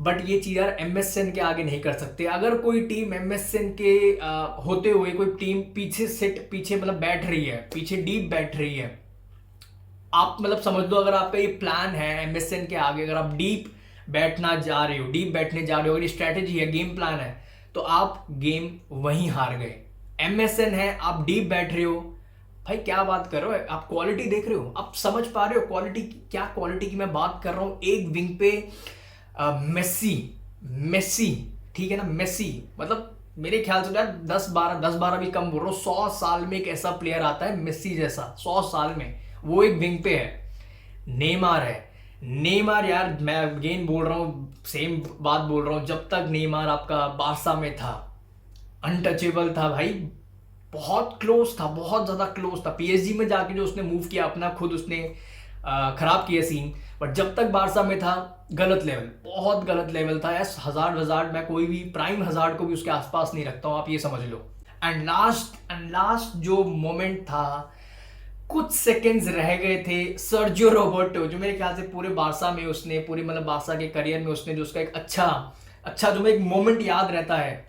But ये चीज़ यार MSN के आगे नहीं कर सकते। अगर कोई टीम एमएसएन के होते हुए कोई टीम पीछे मतलब बैठ रही है, पीछे डीप बैठ रही है, आप मतलब समझ लो अगर आपका ये प्लान है एमएसएन के आगे, अगर आप डीप बैठना जा रहे हो, डीप बैठने जा रहे हो, अगर ये स्ट्रैटेजी है, गेम प्लान है, तो आप गेम वहीं हार गए। एमएसएन है, आप डीप बैठ रहे हो, भाई क्या बात कर रहे हो, आप क्वालिटी देख रहे हो, आप समझ पा रहे हो क्वालिटी क्या क्वालिटी की मैं बात कर रहा हूँ। एक विंग पे मेस्सी मेस्सी ठीक है ना, मेस्सी मतलब मेरे ख्याल से यार 10-12 भी कम बोल रहा हूँ, 100 साल में एक ऐसा प्लेयर आता है मेस्सी जैसा, 100 साल में, वो एक विंग पे है। नेमार है, नेमार यार मैं अगेन बोल रहा हूँ, सेम बात बोल रहा हूँ, जब तक नेमार आपका बारसा में था अनटचेबल था भाई, बहुत क्लोज था, बहुत ज्यादा क्लोज था। पीएसजी में जाके जो उसने मूव किया अपना, खुद उसने खराब किया सीन, बट जब तक बारसा में था गलत लेवल, बहुत गलत लेवल था यार। हजार्ड मैं कोई भी प्राइम हजार्ड को भी उसके आसपास नहीं रखता हूँ, आप ये समझ लो। एंड लास्ट जो मोमेंट था, कुछ सेकंड्स रह गए थे, सर्जियो रोबर्टो जो मेरे ख्याल से पूरे बारसा में उसने, पूरे मतलब बारसा के करियर में उसने जो उसका एक अच्छा अच्छा जो एक मोमेंट याद रहता है,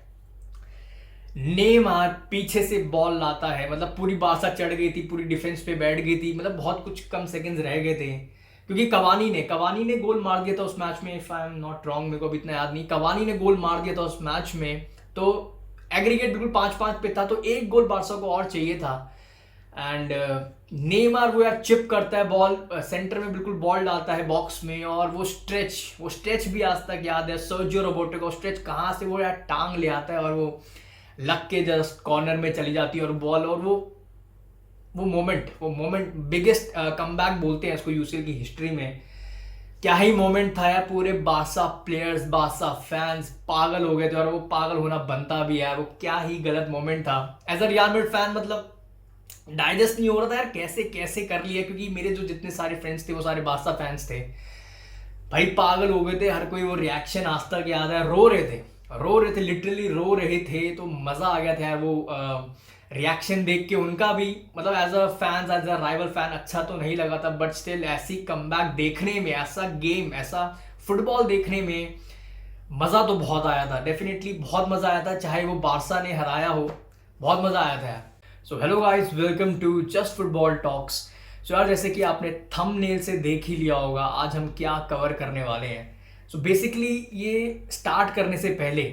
नेमार पीछे से बॉल लाता है, मतलब पूरी बारसा चढ़ गई थी, पूरी डिफेंस पे बैठ गई थी, मतलब बहुत कुछ कम सेकंड्स रह गए थे, क्योंकि कवानी ने गोल मार दिया था उस मैच में, if I am not wrong, मेरे को अभी इतना याद नहीं, कवानी ने गोल मार दिया था उस मैच में, तो एग्रीगेट बिल्कुल 5-5 पे था, तो एक गोल बारसा को और चाहिए था। एंड नेमार वो यार चिप करता है बॉल, सेंटर में बिल्कुल बॉल डालता है बॉक्स में, और वो स्ट्रेच भी आज तक याद है, सर्जियो रोबोटो का स्ट्रेच कहाँ से वो यार टांग ले आता है, और वो लग के जस्ट कॉर्नर में चली जाती है और बॉल, और वो मोमेंट बिगेस्ट कमबैक बोलते हैं इसको यूसीएल की हिस्ट्री में। क्या ही मोमेंट था यार, पूरे बारसा प्लेयर्स, बारसा फैंस पागल हो गए थे, और वो पागल होना बनता भी है, वो क्या ही गलत मोमेंट था। As a Real Madrid fan मतलब डाइजेस्ट नहीं हो रहा था यार, कैसे कैसे कर लिया, क्योंकि मेरे जो जितने सारे फ्रेंड्स थे वो सारे बादशाह फैंस थे, भाई पागल हो गए थे हर कोई। वो रिएक्शन आज तक याद है, रो रहे थे लिटरली रो रहे थे, तो मजा आ गया था यार वो रिएक्शन देख के उनका भी, मतलब as a fans, as a rival fan अच्छा तो नहीं लगा था, बट स्टिल ऐसी कमबैक देखने में, ऐसा गेम, ऐसा फुटबॉल देखने में मजा तो बहुत आया था, डेफिनेटली बहुत मजा आया था, चाहे वो बारसा ने हराया हो, बहुत मजा आया था यार। So hello guys, welcome to just football talks. So यार जैसे कि आपने थंबनेल से देख ही लिया होगा आज हम क्या कवर करने वाले हैं। सो बेसिकली ये स्टार्ट करने से पहले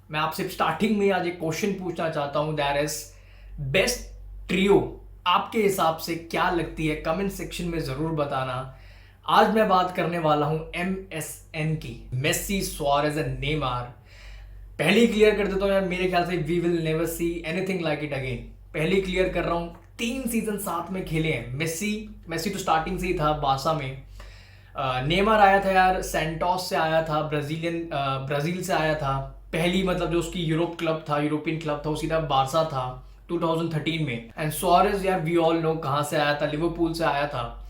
मैं आपसे स्टार्टिंग में आज एक क्वेश्चन पूछना चाहता हूँ, दैट इज बेस्ट ट्रियो आपके हिसाब से क्या लगती है, कमेंट सेक्शन में जरूर बताना। आज मैं बात करने वाला हूं एमएसएन की, मेस्सी, सुआरेज एंड नेमार। पहली क्लियर कर देता हूं यार, मेरे ख्याल से we will never see anything like it again. पहली क्लियर कर रहा हूं, 3 सीजन साथ में खेले हैं मेस्सी तो स्टार्टिंग से ही था बारसा में। नेमार आया था यार सेंटोस से आया था, ब्राजील से आया था, पहली मतलब जो उसकी यूरोपियन क्लब था वो सीधा बारसा था 2013 में। एंड सुआरेज यार वी ऑल नो कहाँ से आया था, लिवरपूल से आया था।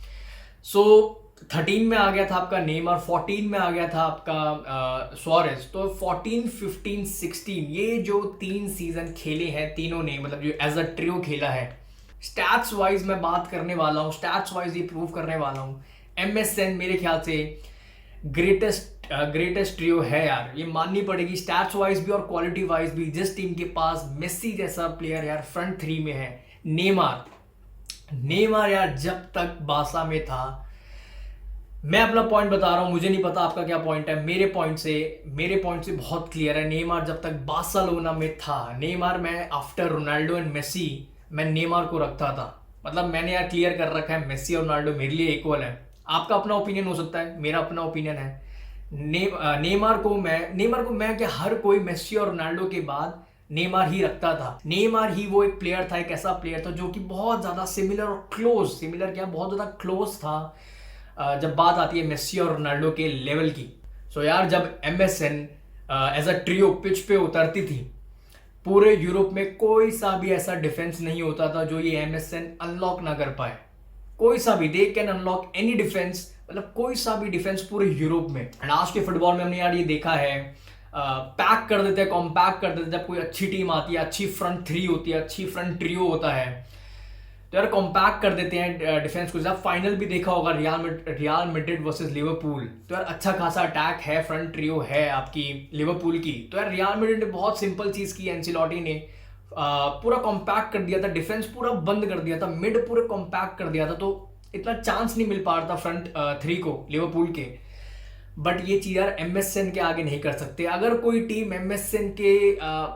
सो 13 में आ गया था आपका नेमार, 14 में आ गया था आपका सुआरेज, तो 14, 15, 16 ये जो 3 सीजन खेले हैं तीनों ने, मतलब जो एज अ ट्रियो खेला है, स्टैट्स वाइज मैं बात करने वाला हूँ, स्टैट्स वाइज ये प्रूव करने वाला हूँ, एमएसएन मेरे ख्याल से ग्रेटेस्ट ट्रियो है यार, ये माननी पड़ेगी, स्टैट्स वाइज भी और क्वालिटी वाइज भी। जिस टीम के पास मेस्सी जैसा प्लेयर यार फ्रंट थ्री में है, नेमार यार जब तक बारसा में था, मैं अपना पॉइंट बता रहा हूं, मुझे नहीं पता आपका क्या पॉइंट है, मेरे पॉइंट से बहुत क्लियर है। नेमार जब तक बार्सिलोना में था, नेमार मैं आफ्टर रोनाल्डो एंड मेसी मैं नेमार को रखता था, मतलब मैंने यार क्लियर कर रखा है मेसी और रोनाल्डो मेरे लिए इक्वल है। आपका अपना ओपिनियन हो सकता है, मेरा अपना ओपिनियन है। नेमार को मैं क्या, हर कोई मेसी और रोनाल्डो के बाद नेमार ही रखता था। नेमार ही वो एक प्लेयर था, एक ऐसा प्लेयर था जो कि बहुत ज्यादा सिमिलर और क्लोज, सिमिलर क्या बहुत ज्यादा क्लोज था जब बात आती है मेसी और रोनाल्डो के लेवल की। सो यार जब MSN as a trio pitch पे उतरती थी, पूरे यूरोप में कोई सा भी ऐसा डिफेंस नहीं होता था जो ये एमएसएन अनलॉक ना कर पाए, कोई सा भी, they can unlock any defence, मतलब कोई सा भी डिफेंस पूरे यूरोप में। एंड आज के फुटबॉल में हमने यार ये देखा है, पैक कर देते हैं, कॉम्पैक्ट कर देते हैं, जब कोई अच्छी टीम आती है, अच्छी फ्रंट थ्री होती है, अच्छी फ्रंट ट्रियो होता है, तो यार कॉम्पैक्ट कर देते हैं डिफेंस को। जब फाइनल भी देखा होगा रियल मैड्रिड वर्सेस लिवरपूल, तो यार अच्छा खासा अटैक है, फ्रंट ट्रियो है आपकी लिवरपूल की। तो यार रियल मैड्रिड ने बहुत सिंपल चीज़ की, एंसिलोटी ने पूरा कॉम्पैक्ट कर दिया था, डिफेंस पूरा बंद कर दिया था, मिड पूरे कॉम्पैक्ट कर दिया था, तो इतना चांस नहीं मिल पा रहा था फ्रंट थ्री को लिवरपूल के। बट ये चीज़ यार एमएसएन के आगे नहीं कर सकते। अगर कोई टीम एमएसएन के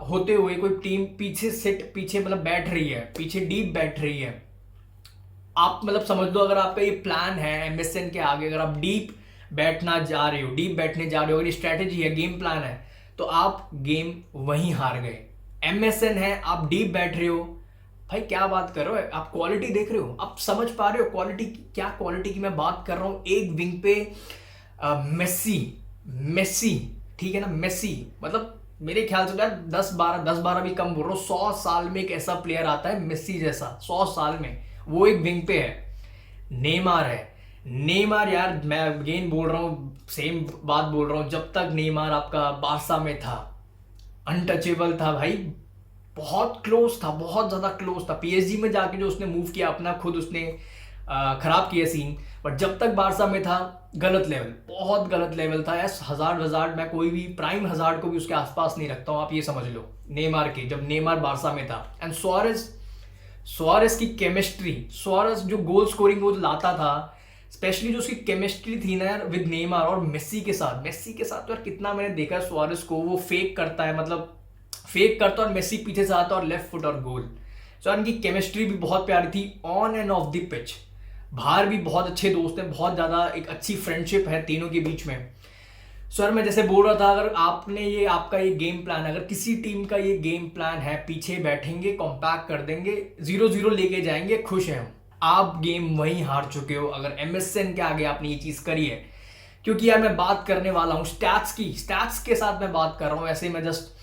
होते हुए कोई टीम पीछे मतलब बैठ रही है, पीछे डीप बैठ रही है, आप मतलब समझ लो अगर आपका ये प्लान है एमएसएन के आगे, अगर आप डीप बैठना जा रहे हो, डीप बैठने जा रहे हो, अगर ये स्ट्रैटेजी है, गेम प्लान है, तो आप गेम वहीं हार गए। एमएसएन है, आप डीप बैठ रहे हो, भाई क्या बात कर रहे हो, आप क्वालिटी देख रहे हो, आप समझ पा रहे हो क्वालिटी क्या क्वालिटी की मैं बात कर रहा हूँ। एक विंग पे मेसी मेसी ठीक है ना, मेसी मतलब मेरे ख्याल से यार 10-12 भी कम बोल रहा हूँ, 100 साल में एक ऐसा प्लेयर आता है मेसी जैसा, 100 साल में, वो एक विंग पे है। नेमार है, नेमार यार मैं अगेन बोल रहा हूँ, सेम बात बोल रहा हूँ, जब तक नेमार आपका बारसा में था अनटचेबल था भाई, बहुत क्लोज था, बहुत ज्यादा क्लोज था। पीएसजी में जाके जो उसने मूव किया अपना, खुद उसने खराब किया सीन, बट जब तक बारसा में था गलत लेवल, बहुत गलत लेवल था। यार हजार्ड मैं कोई भी प्राइम हजार्ड को भी उसके आसपास नहीं रखता हूँ, आप ये समझ लो। नेमार के जब नेमार बारसा में था, एंड सुआरेस की केमिस्ट्री, सुआरेस जो गोल स्कोरिंग वो लाता था, स्पेशली जो उसकी केमिस्ट्री थी ना यार विद नेमार और मेसी के साथ तो यार कितना मैंने देखा सुआरेस को, वो फेक करता है, मतलब फेक करता और मेसी पीछे से आता और लेफ्ट फुट और गोल। सो इनकी केमिस्ट्री भी बहुत प्यारी थी on end of the pitch, बाहर भी बहुत अच्छे दोस्त हैं, बहुत ज़्यादा एक अच्छी फ्रेंडशिप है तीनों के बीच में। सर मैं जैसे बोल रहा था, अगर आपने ये आपका ये गेम प्लान, अगर किसी टीम का ये गेम प्लान है, पीछे बैठेंगे, कॉम्पैक्ट कर देंगे, 0-0 लेके जाएंगे, खुश हैं हम, आप गेम वहीं हार चुके हो अगर एमएसएन के आगे आपने ये चीज़ करी है। क्योंकि यार मैं बात करने वाला हूँ स्टैट्स की, स्टैट्स के साथ मैं बात कर रहा हूँ, ऐसे मैं जस्ट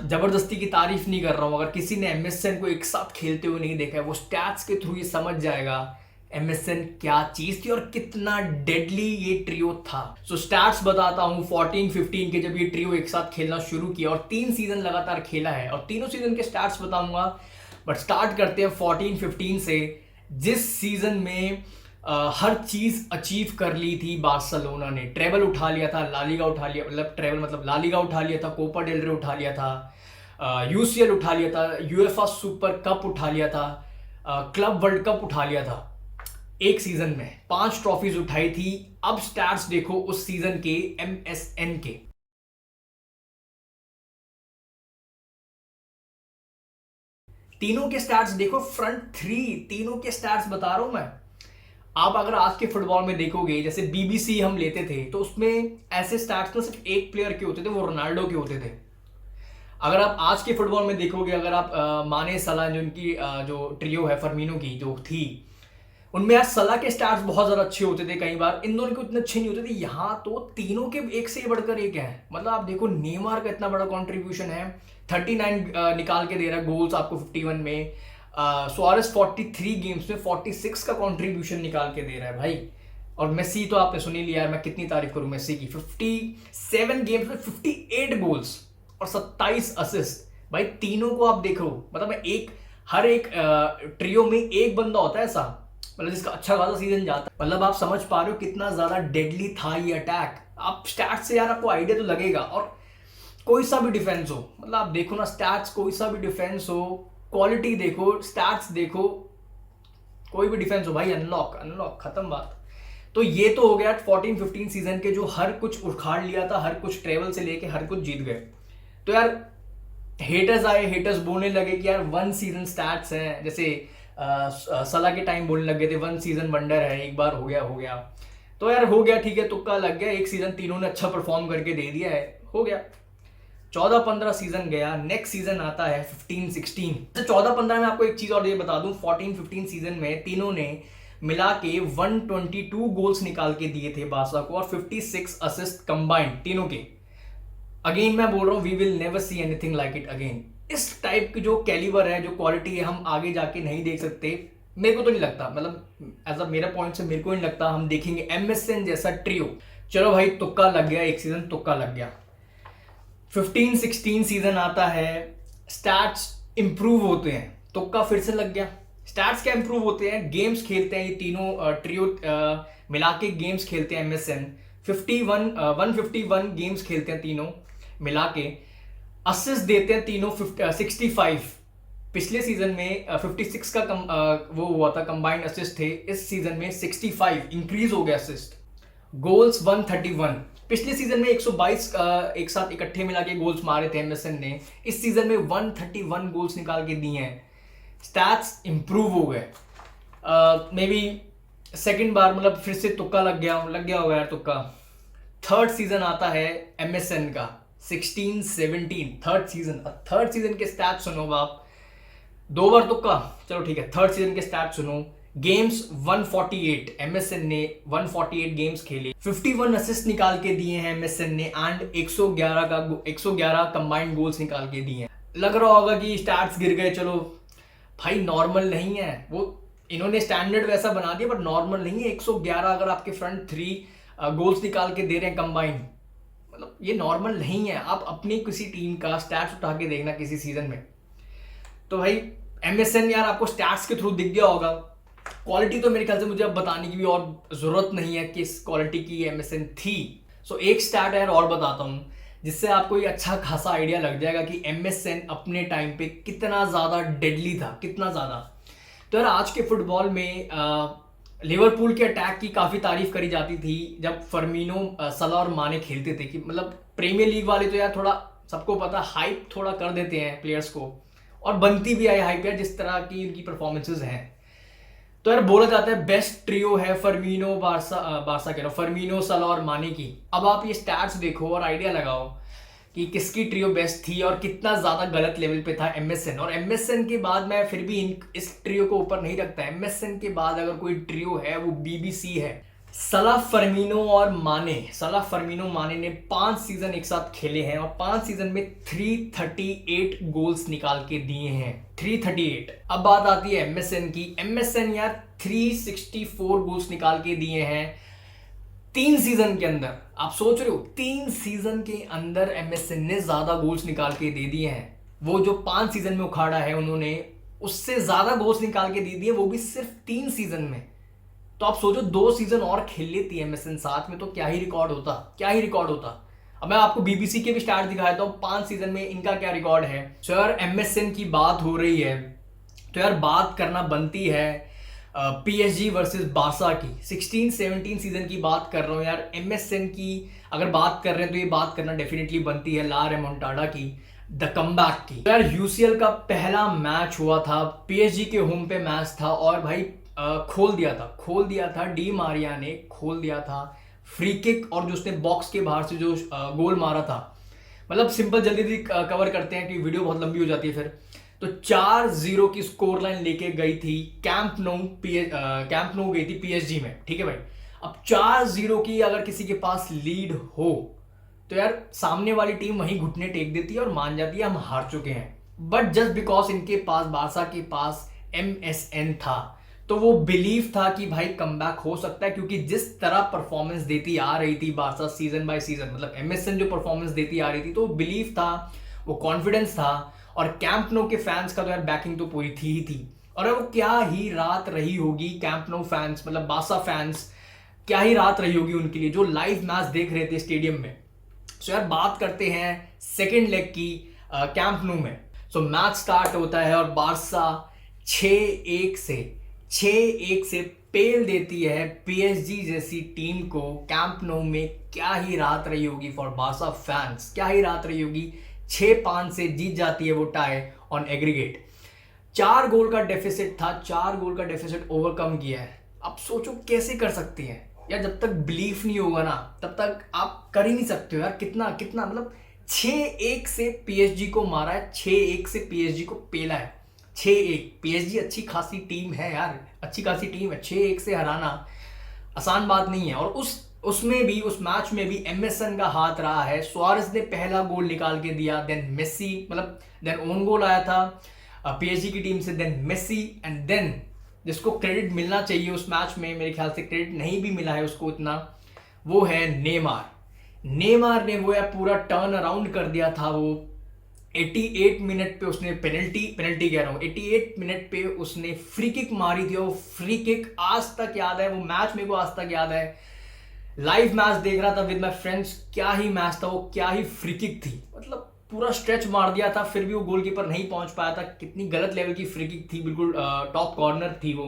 जबरदस्ती की तारीफ नहीं कर रहा हूँ। अगर किसी ने एमएसएन को एक साथ खेलते हुए नहीं देखा है, वो स्टैट्स के थ्रू ये समझ जाएगा एमएसएन क्या चीज थी और कितना डेडली ये ट्रियो था। सो स्टैट्स बताता हूँ 14-15 के, जब ये ट्रियो एक साथ खेलना शुरू किया और 3 सीजन लगातार खेला है, और तीनों सीजन के स्टैट्स बताऊंगा। बट स्टार्ट करते हैं 14-15 से, जिस सीजन में हर चीज अचीव कर ली थी बार्सिलोना ने। ट्रेबल उठा लिया था, लालीगा उठा लिया, मतलब ट्रेबल मतलब लालीगा उठा लिया था, कोपा डेल रे उठा लिया था, यूसीएल उठा लिया था, यूएफए सुपर कप उठा लिया था, क्लब वर्ल्ड कप उठा लिया था। एक सीजन में 5 ट्रॉफीज उठाई थी। अब स्टैट्स देखो उस सीजन के एमएसएन के, तीनों के स्टैट्स देखो, फ्रंट 3 तीनों के स्टैट्स बता रहा हूं मैं। आप अगर आज के फुटबॉल में देखोगे, जैसे बीबीसी हम लेते थे, तो उसमें ऐसे स्टैट्स तो सिर्फ एक प्लेयर के होते थे, वो रोनाल्डो के होते थे। अगर आप आज के फुटबॉल में देखोगे, अगर आप माने सलाह, जो उनकी जो ट्रियो है फर्मीनो की जो थी, उनमें यार सलाह के स्टैट्स बहुत ज्यादा अच्छे होते थे, कई बार इन दोनों के उतने अच्छे नहीं होते थे। यहाँ तो तीनों के एक से बढ़कर एक है। मतलब आप देखो नेमार का इतना बड़ा कंट्रीब्यूशन है, 39 निकाल के दे रहा है गोल्स आपको 51 में। सुआरेस 43 गेम्स में 46 का कंट्रीब्यूशन निकाल के दे रहा है भाई। और मेसी तो आपने सुनी लिया है, मैं कितनी तारीफ करूं मेसी की, 57 गेम्स में 58 गोल्स और 27 असिस्ट। भाई तीनों को आप देखो, मतलब एक हर एक ट्रियो में एक बंदा होता है ऐसा, मतलब जिसका अच्छा खासा सीजन जाता है। मतलब आप समझ पा रहे हो कितना ज्यादा डेडली था ये अटैक। आप स्टैट्स से यार आपको आइडिया तो लगेगा। और कोई सा भी डिफेंस हो, मतलब आप देखो ना स्टैट्स, कोई सा भी डिफेंस हो, क्वालिटी देखो, स्टैट्स देखो, कोई भी डिफेंस हो भाई, अनलॉक खत्म बात। तो ये तो हो गया 14-15 सीजन के, जो हर कुछ उखाड़ लिया था, हर कुछ ट्रेवल से लेके हर कुछ जीत गए। तो यार हेटर्स आए, हेटर्स बोलने लगे कि यार 1 सीजन स्टैट्स हैं, जैसे सलाह के टाइम बोलने लगे थे 1 सीजन वंडर है, एक बार हो गया। तो यार हो गया, ठीक है, तुक्का लग गया, एक सीजन तीनों ने अच्छा परफॉर्म करके दे दिया है, हो गया। 14-15 सीजन गया, नेक्स्ट सीजन आता है 15-16। 14-15 में आपको एक चीज और ये बता दूं, 14-15 सीजन में तीनों ने मिला के 122 गोल्स निकाल के दिए थे बारसा को, और 56 असिस्ट कंबाइंड तीनों के। अगेन मैं बोल रहा हूँ, we will never see anything like it again. इस टाइप की जो कैलिबर है, जो क्वालिटी है, हम आगे जाके नहीं देख सकते। मेरे को तो नहीं लगता, मतलब एज अ मेरा पॉइंट से मेरे को नहीं लगता हम देखेंगे एमएसएन जैसा ट्रियो। चलो भाई तुक्का लग गया, एक सीजन तुक्का लग गया। 15-16 सीजन आता है, स्टैट्स इंप्रूव होते हैं, तुक्का फिर से लग गया, स्टैट्स क्या इंप्रूव होते हैं, गेम्स खेलते हैं ये तीनों ट्रियो मिला के गेम्स खेलते हैं एमएसएन 51 151 गेम्स खेलते हैं तीनों मिला के। असिस्ट देते हैं तीनों 65। पिछले सीजन में 56 का वो हुआ था कंबाइंड असिस्ट थे, इस सीजन में 65 इंक्रीज हो गया असिस्ट। गोल्स 131, पिछले सीजन में 122 एक साथ इकट्ठे मिला के गोल्स मारे थे एमएसएन ने, इस सीजन में 131 गोल्स निकाल के दिए हैं। स्टैट्स इंप्रूव हो गए। मे बी सेकेंड बार मतलब फिर से तुक्का लग गया होगा यार तुक्का। थर्ड सीजन आता है एमएसएन का 16-17 थर्ड सीजन के स्टैट्स सुनो आप। 2 बार तुक्का, चलो ठीक है, थर्ड सीजन के स्टैट्स सुनो। गेम्स 148, एमएसएन ने 148 गेम्स खेले, 51 असिस्ट निकाल के दिए हैं एमएसएन ने एंड 111 कंबाइंड गोल्स निकाल के दिए हैं। लग रहा होगा कि स्टैट्स गिर गए, चलो भाई नॉर्मल नहीं है वो, इन्होंने स्टैंडर्ड वैसा बना दिया बट नॉर्मल नहीं है। 111 अगर आपके फ्रंट 3 गोल्स निकाल के दे रहे हैं कंबाइंड, मतलब ये नॉर्मल नहीं है। आप अपनी किसी टीम का स्टैट्स उठा के देखना किसी सीजन में, तो भाई एमएसएन यार आपको स्टैट्स के थ्रू दिख गया होगा। क्वालिटी तो मेरे ख्याल से मुझे अब बताने की भी और जरूरत नहीं है किस क्वालिटी की एमएसएन थी। सो एक स्टैट यार और बताता हूँ जिससे आपको ये अच्छा खासा आइडिया लग जाएगा कि एमएसएन अपने टाइम पे कितना ज़्यादा डेडली था, कितना ज़्यादा। तो यार आज के फुटबॉल में लिवरपूल के अटैक की काफ़ी तारीफ करी जाती थी जब फर्मिनो, सला और माने खेलते थे, कि मतलब प्रीमियर लीग वाले तो यार थोड़ा सबको पता हाइप थोड़ा कर देते हैं प्लेयर्स को, और बनती भी आई हाइप यार जिस तरह की इनकी परफॉर्मेंसेज हैं। तो यार बोला जाता है बेस्ट ट्रियो है फर्मिनो बारसा कह रहा हूँ, फर्मिनो, सला और माने की। अब आप ये स्टैट्स देखो और आइडिया लगाओ कि किसकी ट्रियो बेस्ट थी और कितना ज़्यादा गलत लेवल पे था एमएसएन। और एमएसएन के बाद मैं फिर भी इस ट्रियो को ऊपर नहीं रखता। एमएसएन के बाद अगर कोई ट्रियो है वो बीबीसी है। सला, फर्मिनो और माने ने 5 सीजन एक साथ खेले हैं और 5 सीजन में 338 गोल्स निकाल के दिए हैं, 338। अब बात आती है एमएसएन की। एमएसएन यार 364 गोल्स निकाल के दिए हैं 3 सीजन के अंदर। आप सोच रहे हो 3 सीजन के अंदर एमएसएन ने ज्यादा गोल्स निकाल के दे दिए हैं। वो जो 5 सीजन में उखाड़ा है उन्होंने, उससे ज्यादा गोल्स निकाल के दे दिए, वो भी सिर्फ 3 सीजन में। तो आप सोचो 2 सीजन और खेल लेती है एमएसएन साथ में तो क्या ही रिकॉर्ड होता। अब मैं आपको बीबीसी के भी स्टार्ट दिखाया था 5 सीजन में इनका क्या रिकॉर्ड है। सो यार एमएसएन की बात हो रही है तो यार बात करना बनती है पीएसजी वर्सेस बारसा की। 16-17 सीजन की बात कर रहा हूँ यार। एमएसएन की अगर बात कर रहे हैं तो ये बात करना डेफिनेटली बनती है ला रेमोंटाडा की, द कमबैक की। तो यार यूसीएल का पहला मैच हुआ था, पीएसजी के होम पे मैच था और भाई खोल दिया था डी मारिया ने, खोल दिया था फ्री किक और जो उसने बॉक्स के बाहर से जो गोल मारा था। मतलब सिंपल जल्दी कवर करते हैं कि वीडियो बहुत लंबी हो जाती है फिर। तो 4-0 की स्कोर लाइन लेके गई थी कैंप नो गई थी पीएसजी में, ठीक है भाई। अब 4-0 की अगर किसी के पास लीड हो तो यार सामने वाली टीम वहीं घुटने टेक देती है और मान जाती है हम हार चुके हैं। बट जस्ट बिकॉज इनके पास, बारसा के पास एमएसएन था, तो वो बिलीव था कि भाई कमबैक हो सकता है, क्योंकि जिस तरह परफॉर्मेंस देती आ रही थी बारसा सीजन बाय सीजन, मतलब एमएसएन जो परफॉर्मेंस देती आ रही थी, तो बिलीव था, वो कॉन्फिडेंस था। और कैंप नो के फैंस का तो यार बैकिंग तो पूरी थी ही थी। और वो क्या ही रात रही होगी कैंप नो फैंस, मतलब बारसा फैंस, क्या ही रात रही होगी उनके लिए जो लाइव मैच देख रहे थे स्टेडियम में। सो यार बात करते हैं सेकेंड लेग की कैंप नो में। सो मैच स्टार्ट होता है और बारसा 6-1 से पेल देती है पीएसजी जैसी टीम को कैंप नो में। क्या ही रात रही होगी फॉर बारसा फैंस, क्या ही रात रही होगी। 6-5 से जीत जाती है वो टाई ऑन एग्रीगेट। 4 गोल का डेफिसिट था, 4 गोल का डेफिसिट ओवरकम किया है। अब सोचो कैसे कर सकती हैं यार, जब तक बिलीफ नहीं होगा ना तब तक आप कर ही नहीं सकते हो यार। कितना मतलब 6-1 से पीएसजी को मारा है, 6-1 से पीएसजी को पेला है। 6-1 पीएसजी अच्छी खासी टीम है यार, अच्छी खासी टीम है। 6-1 से हराना आसान बात नहीं है। और उसमें भी, उस मैच में भी एमएसएन का हाथ रहा है। सुआरेस ने पहला गोल निकाल के दिया, देन मेसी, मतलब देन ओन गोल आया था पीएसजी की टीम से, देन मेसी, एंड देन जिसको क्रेडिट मिलना चाहिए उस मैच में, मेरे ख्याल से क्रेडिट नहीं भी मिला है उसको इतना, वो है नेमार ने वो यार पूरा टर्न अराउंड कर दिया था वो 88 मिनट पे उसने पेनल्टी कह रहा हूँ, 88 मिनट पे उसने फ्री किक मारी थी। और वो फ्री किक आज तक याद है, वो मैच मेरे को आज तक याद है। लाइव मैच देख रहा था विद माय फ्रेंड्स, क्या ही मैच था वो, क्या ही फ्री किक थी। मतलब पूरा स्ट्रेच मार दिया था, फिर भी वो गोलकीपर नहीं पहुंच पाया था। कितनी गलत लेवल की फ्री किक थी, बिल्कुल टॉप कॉर्नर थी वो।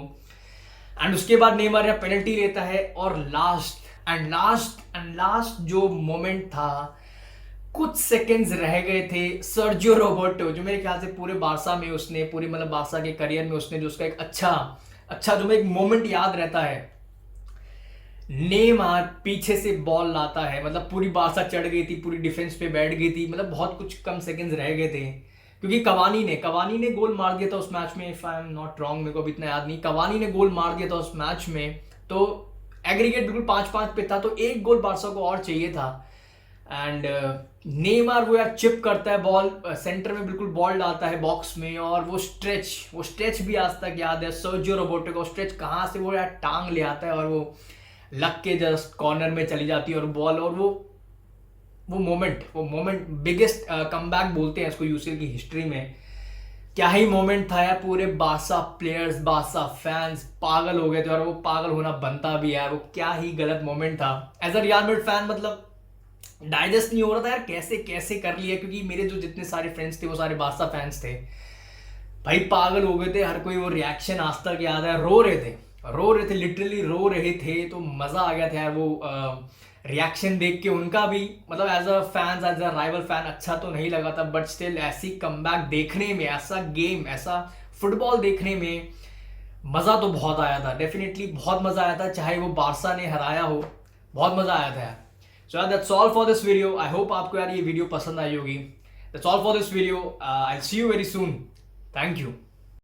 एंड उसके बाद नेमार या पेनल्टी लेता है। और लास्ट जो मोमेंट था, कुछ सेकंड्स रह गए थे, सर्जियो रोबर्टो जो मेरे ख्याल से पूरे बारसा में उसने, पूरे मतलब बारसा के करियर में उसने जो उसका एक अच्छा जो एक मोमेंट याद रहता है, नेमार पीछे से बॉल लाता है, मतलब पूरी बारसा चढ़ गई थी, पूरी डिफेंस पे बैठ गई थी, मतलब बहुत कुछ कम सेकंड्स रह गए थे। क्योंकि कवानी ने गोल मार दिया था उस मैच में, if I am not wrong, मेरे को अभी इतना याद नहीं, कवानी ने गोल मार दिया था उस मैच में। तो एग्रीगेट बिल्कुल 5-5 पे था, तो एक गोल बारसा को और चाहिए था। एंड नेमार वो यार चिप करता है बॉल, सेंटर में बिल्कुल बॉल डालता है बॉक्स में, और वो स्ट्रेच भी आज तक याद है। सर्जियो रोबर्टो को स्ट्रेच कहाँ से वो यार टांग ले आता है, और वो लग के जस्ट कॉर्नर में चली जाती है और बॉल, और वो मोमेंट बिगेस्ट कमबैक बोलते हैं इसको यूसीएल की हिस्ट्री में। क्या ही मोमेंट था यार, पूरे बारसा प्लेयर्स, बारसा फैंस पागल हो गए थे, और वो पागल होना बनता भी यार। वो क्या ही गलत मोमेंट था। As a Real Madrid fan मतलब डाइजेस्ट नहीं हो रहा था यार, कैसे कैसे कर लिया, क्योंकि मेरे जो जितने सारे फ्रेंड्स थे वो सारे बारसा फैंस थे भाई, पागल हो गए थे हर कोई। वो रिएक्शन आज तक याद है, रो रहे थे, लिटरली रो रहे थे। तो मजा आ गया था यार वो रिएक्शन देख के उनका भी। मतलब as a fans, as a rival fan अच्छा तो नहीं लगा था, बट स्टिल ऐसी कमबैक देखने में, ऐसा गेम, ऐसा फुटबॉल देखने में मजा तो बहुत आया था। डेफिनेटली बहुत मजा आया था, चाहे वो बारसा ने हराया हो, बहुत मजा आया था यार। सो यार that's all for this video. I hope आपको यार ये वीडियो पसंद आई होगी। That's all for this video. I will see you very soon. Thank you.